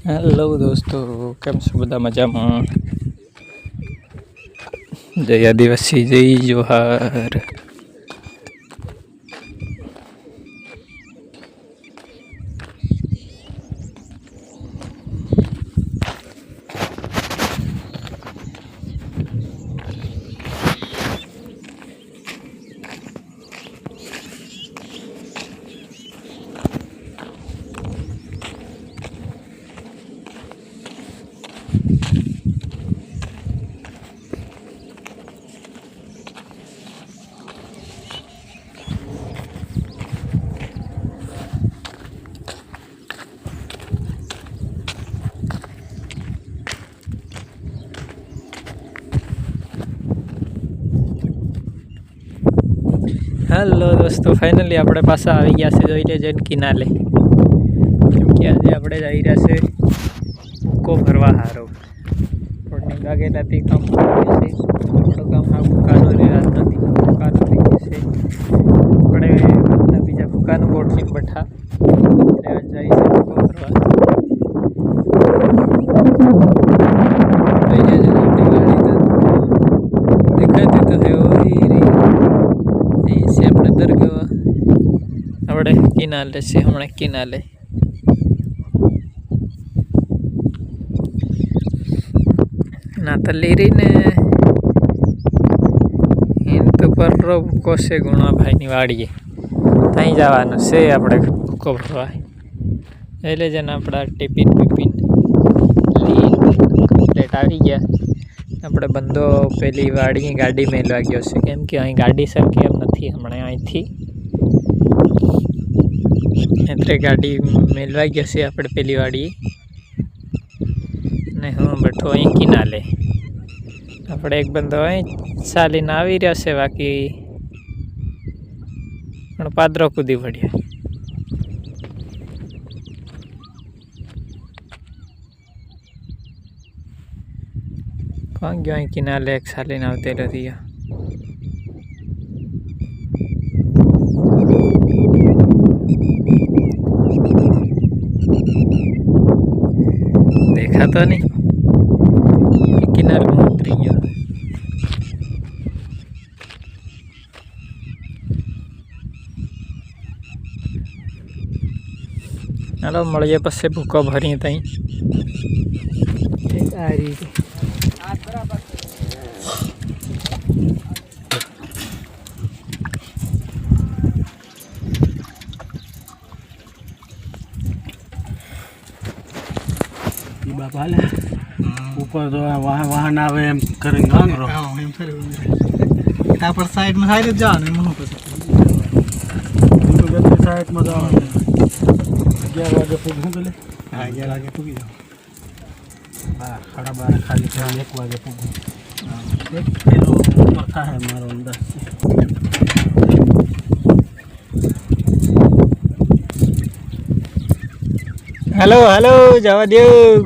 Hello દોસ્તો, કેમ છો બધા? મજામાં? જય આદિવાસી, જય જોહાર. હેલો દોસ્તો, ફાઇનલી આપણે પાછા આવી ગયા છે. જોઈ લેજો કિનારે, કેમ કે આજે આપણે જઈ રહ્યા છે ભૂકો ભરવા હારો. થોડી વાગેલાથી કામ કર્યું છે. થોડું કામ આ ભૂકાનો રિવાજ નથી, ભૂકાનો થઈ જશે. આપણે બધા બીજા ભૂકાનું ગોઠવીને બઠા જઈ છે ભૂકો ભરવા. જોઈ લેજો આપણી ગાડી તો દેખાતી તો હે से अपने दरगाह अपने किनारे से हमने किनारे ना तलीरी ने इन तो पर को से गुणा भाई नी वाड़ीए तई जवानुं से आपणे भूको भरवा. એટલે જને આપણા ટિફિન કમ્પ્લીટ આવી ગયા. આપણે બંધો પેલી વાડીની ગાડી મેળવા ગયો છે, કેમ કે અહીં ગાડી સરખી એમ નથી હમણાં અહીંથી, એટલે ગાડી મેળવા ગયો છે આપણે પેલી વાડી. ને હું બેઠો અહીં કિનારે. આપણે એક બંધો અહીં ચાલીને આવી રહ્યો છે, બાકી પણ પાદરો કૂદી પડ્યા. કોણ ગયો અહીં કિનારે એક ચાલીને આવતેલો રહ્યો. દેખાતો નહીં, કિનારે ઉતરી ગયો. ચાલો મળીએ પછી ભૂકો ભરીએ ત્યાં. આ રીતે बापा ले ऊपर तो वाहन आवे एम करेंगे आंगरो एम फिर इता पर साइड में साइड जाने मुंह पे तो गति साइड में जाओ 11 वागे पुगू गले. हां 11 वागे पुगी जाओ. हां 12:30 खाली 1 वागे पुगू. 1 किलो ऊपर था है मारो अंदर से. हेलो हेलो जवा देव.